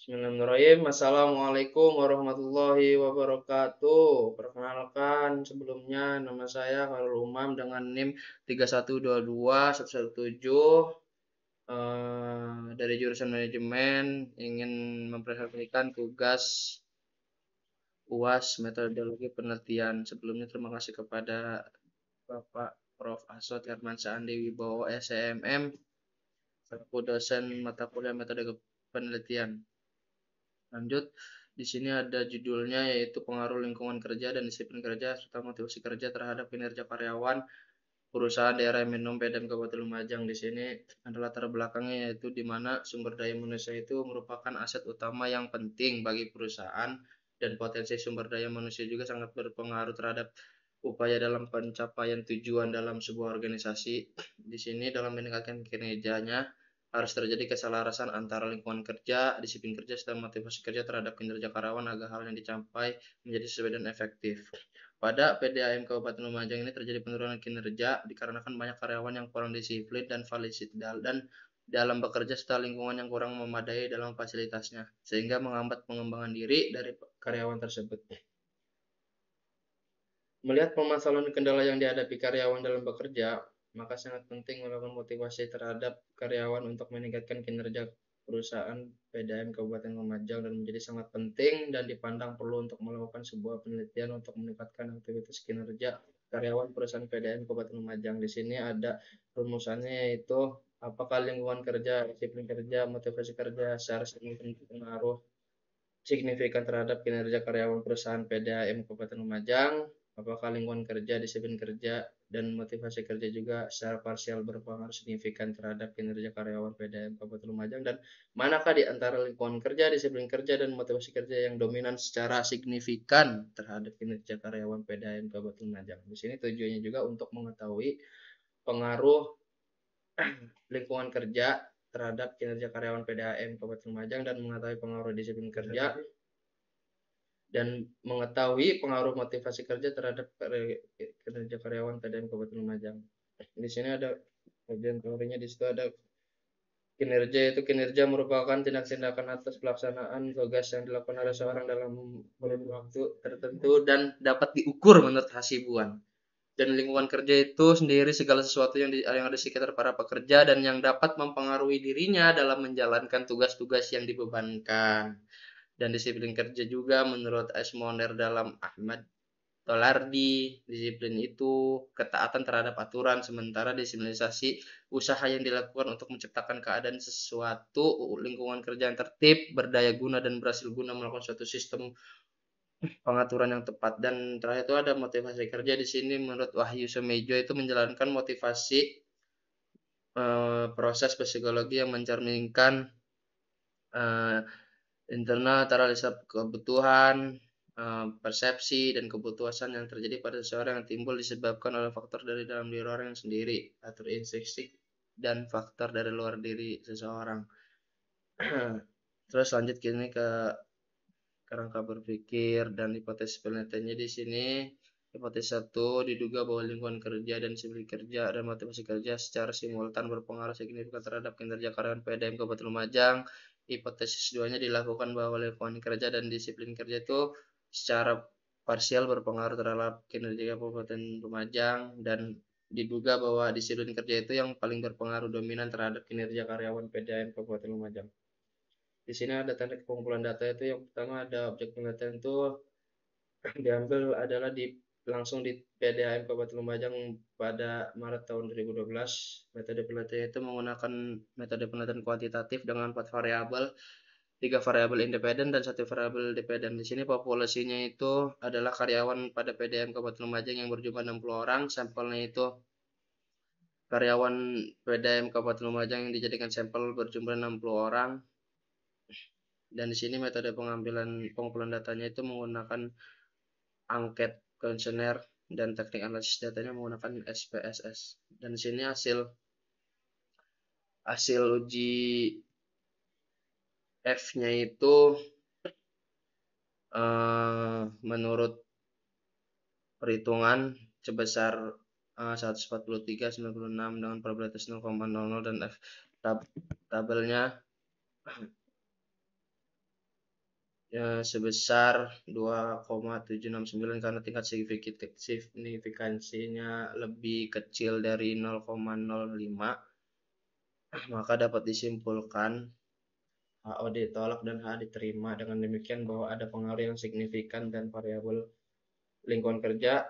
Bismillahirrahmanirrahim. Assalamualaikum warahmatullahi wabarakatuh. Perkenalkan sebelumnya nama saya Khairul Umam dengan NIM 3122117 dari jurusan manajemen ingin mempresentasikan tugas UAS metodologi penelitian. Sebelumnya terima kasih kepada Bapak Prof. Asot Hermansyah Andi Wibowo SCMM selaku dosen mata kuliah metode penelitian. Lanjut, di sini ada judulnya yaitu pengaruh lingkungan kerja dan disiplin kerja serta motivasi kerja terhadap kinerja karyawan perusahaan daerah Minum Medan Kabupaten Lumajang. Di sini adalah latar belakangnya yaitu di mana sumber daya manusia itu merupakan aset utama yang penting bagi perusahaan dan potensi sumber daya manusia juga sangat berpengaruh terhadap upaya dalam pencapaian tujuan dalam sebuah organisasi. Di sini dalam meningkatkan kinerjanya harus terjadi keselarasan antara lingkungan kerja, disiplin kerja, serta motivasi kerja terhadap kinerja karyawan agar hal yang dicapai menjadi sesuai dan efektif. Pada PDAM Kabupaten Lumajang ini terjadi penurunan kinerja dikarenakan banyak karyawan yang kurang disiplin dan dalam bekerja serta lingkungan yang kurang memadai dalam fasilitasnya, sehingga menghambat pengembangan diri dari karyawan tersebut. Melihat permasalahan kendala yang dihadapi karyawan dalam bekerja, maka sangat penting melakukan motivasi terhadap karyawan untuk meningkatkan kinerja perusahaan PDAM Kabupaten Lumajang dan menjadi sangat penting dan dipandang perlu untuk melakukan sebuah penelitian untuk meningkatkan aktivitas kinerja karyawan perusahaan PDAM Kabupaten Lumajang. Di sini ada rumusannya yaitu apakah lingkungan kerja, disiplin kerja, motivasi kerja secara signifikan terhadap kinerja karyawan perusahaan PDAM Kabupaten Lumajang. Apakah lingkungan kerja, disiplin kerja, dan motivasi kerja juga secara parsial berpengaruh signifikan terhadap kinerja karyawan PDAM Kabupaten Lumajang, dan manakah di antara lingkungan kerja, disiplin kerja, dan motivasi kerja yang dominan secara signifikan terhadap kinerja karyawan PDAM Kabupaten Lumajang. Di sini tujuannya juga untuk mengetahui pengaruh lingkungan kerja terhadap kinerja karyawan PDAM Kabupaten Lumajang dan mengetahui pengaruh disiplin kerja dan mengetahui pengaruh motivasi kerja terhadap kinerja karyawan PDAM Kabupaten Lumajang. Di sini ada bagian teorinya, di situ ada kinerja. Itu kinerja merupakan tindakan atas pelaksanaan tugas yang dilakukan oleh seorang dalam kurun waktu tertentu dan dapat diukur menurut hasibuan. Dan lingkungan kerja itu sendiri segala sesuatu yang ada di sekitar para pekerja dan yang dapat mempengaruhi dirinya dalam menjalankan tugas-tugas yang dibebankan. Dan disiplin kerja juga menurut Esmoner dalam Ahmad Tolardi, disiplin itu ketaatan terhadap aturan, sementara disiplinisasi usaha yang dilakukan untuk menciptakan keadaan sesuatu lingkungan kerja yang tertib, berdaya guna, dan berhasil guna melakukan suatu sistem pengaturan yang tepat. Dan terakhir itu ada motivasi kerja. Di sini menurut Wahyu Semejo itu menjalankan motivasi proses psikologi yang mencerminkan internal analisa kebutuhan, persepsi, dan kebutuhan yang terjadi pada seseorang yang timbul disebabkan oleh faktor dari dalam diri orang yang sendiri, atau intrinsik, dan faktor dari luar diri seseorang. Terus lanjut kini ke kerangka berpikir dan hipotesis penelitiannya. Di sini hipotesis 1 diduga bahwa lingkungan kerja dan disiplin kerja dan motivasi kerja secara simultan berpengaruh signifikan terhadap kinerja karyawan PDAM Kabupaten Lumajang. Hipotesis 2-nya dilakukan bahwa lingkungan kerja dan disiplin kerja itu secara parsial berpengaruh terhadap kinerja Kabupaten Lumajang, dan diduga bahwa disiplin kerja itu yang paling berpengaruh dominan terhadap kinerja karyawan PDAM Kabupaten Lumajang. Di sini ada teknik pengumpulan data. Itu yang pertama ada objek penelitian itu diambil adalah langsung di PDAM Kabupaten Lumajang pada Maret tahun 2012. Metode penelitian itu menggunakan metode penelitian kuantitatif dengan 4 variabel, 3 variabel independen dan 1 variabel dependen. Di sini populasinya itu adalah karyawan pada PDAM Kabupaten Lumajang yang berjumlah 60 orang. Sampelnya itu karyawan PDAM Kabupaten Lumajang yang dijadikan sampel berjumlah 60 orang. Dan di sini metode pengumpulan datanya itu menggunakan angket kuesioner dan teknik analisis datanya menggunakan SPSS. Dan di sini hasil uji F-nya itu menurut perhitungan sebesar 143,96 dengan probabilitas 0,00 dan F tabelnya sebesar 2,769 karena tingkat signifikansinya lebih kecil dari 0,05, maka dapat disimpulkan HO ditolak dan H diterima. Dengan demikian bahwa ada pengaruh yang signifikan dan variabel lingkungan kerja,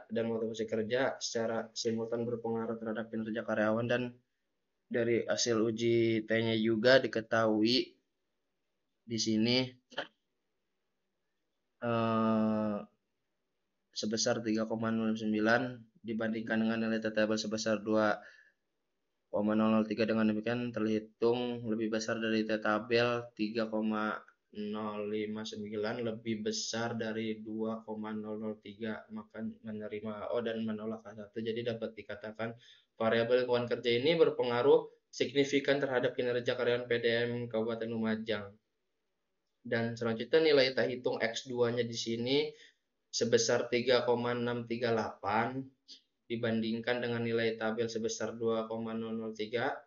dan motivasi kerja secara simultan berpengaruh terhadap kinerja karyawan. Dan dari hasil uji T-nya juga diketahui di sini sebesar 3,09 dibandingkan dengan nilai tabel sebesar 2,003. Dengan demikian terhitung lebih besar dari tabel 3,059 lebih besar dari 2,003, maka menerima O dan menolak H1. Jadi dapat dikatakan variabel lingkungan kerja ini berpengaruh signifikan terhadap kinerja karyawan PDAM Kabupaten Lumajang. Dan selanjutnya nilai kita hitung X2-nya di sini sebesar 3,638 dibandingkan dengan nilai tabel sebesar 2,003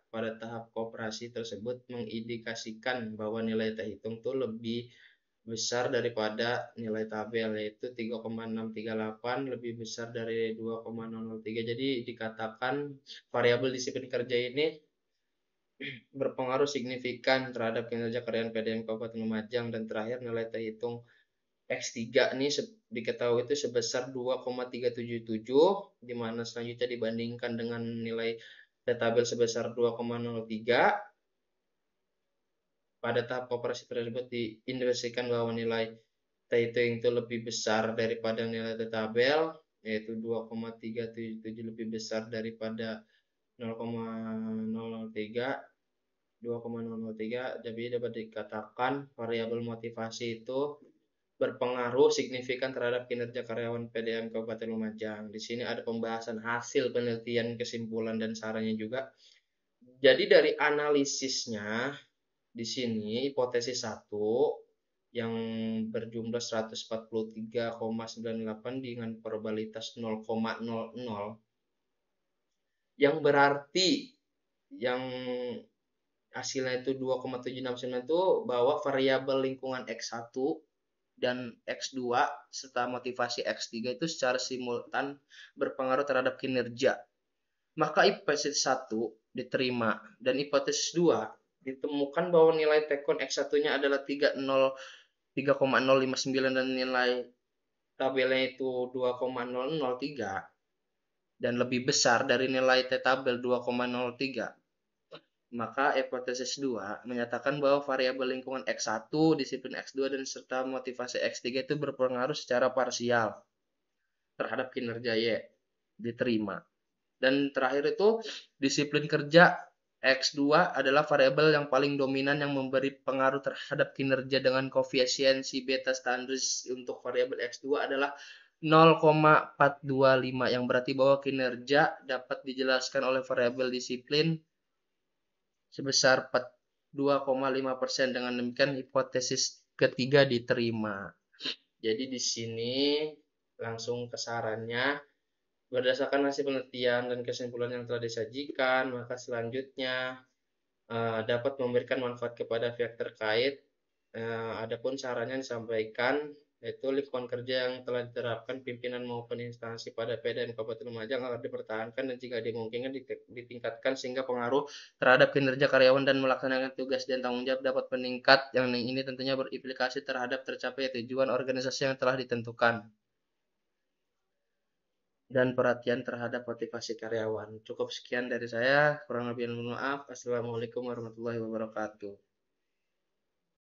pada tahap koperasi tersebut mengindikasikan bahwa nilai terhitung itu lebih besar daripada nilai tabel, yaitu 3,638 lebih besar dari 2,003. Jadi dikatakan variabel disiplin kerja ini berpengaruh signifikan terhadap kinerja karyawan PDAM Kabupaten Lumajang. Dan terakhir nilai terhitung X3 ini diketahui itu sebesar 2,377, di mana selanjutnya dibandingkan dengan nilai tabel sebesar 2,03. Pada tahap operasi tersebut diindikasikan bahwa nilai terhitung itu lebih besar daripada nilai tabel, yaitu 2,377 lebih besar daripada 0,003. 2,003. Jadi dapat dikatakan variabel motivasi itu berpengaruh signifikan terhadap kinerja karyawan PDAM Kabupaten Lumajang. Di sini ada pembahasan hasil penelitian, kesimpulan, dan sarannya juga. Jadi dari analisisnya di sini hipotesis 1 yang berjumlah 143,98 dengan probabilitas 0,00, yang berarti yang hasilnya itu 2,769 itu bahwa variabel lingkungan X1 dan X2 serta motivasi X3 itu secara simultan berpengaruh terhadap kinerja. Maka hipotesis 1 diterima dan hipotesis 2 ditemukan bahwa nilai tekon X1-nya adalah 3,059 dan nilai tabelnya itu 2,003 dan lebih besar dari nilai tabel 2,03. Maka hipotesis 2 menyatakan bahwa variabel lingkungan X1, disiplin X2, dan serta motivasi X3 itu berpengaruh secara parsial terhadap kinerja Y, diterima. Dan terakhir itu disiplin kerja X2 adalah variabel yang paling dominan yang memberi pengaruh terhadap kinerja dengan koefisiensi beta standar untuk variabel X2 adalah 0,425, yang berarti bahwa kinerja dapat dijelaskan oleh variabel disiplin sebesar 2,5%. Dengan demikian hipotesis ketiga diterima. Jadi di sini langsung ke sarannya. Berdasarkan hasil penelitian dan kesimpulan yang telah disajikan, maka selanjutnya dapat memberikan manfaat kepada pihak terkait. Adapun sarannya disampaikan yaitu lingkungan kerja yang telah diterapkan pimpinan maupun instansi pada PDAM Kabupaten Lumajang agar dipertahankan dan jika dimungkinkan ditingkatkan sehingga pengaruh terhadap kinerja karyawan dan melaksanakan tugas dan tanggung jawab dapat meningkat. Yang ini tentunya berimplikasi terhadap tercapai tujuan organisasi yang telah ditentukan dan perhatian terhadap motivasi karyawan. Cukup sekian dari saya, kurang lebih mohon maaf. Assalamualaikum warahmatullahi wabarakatuh.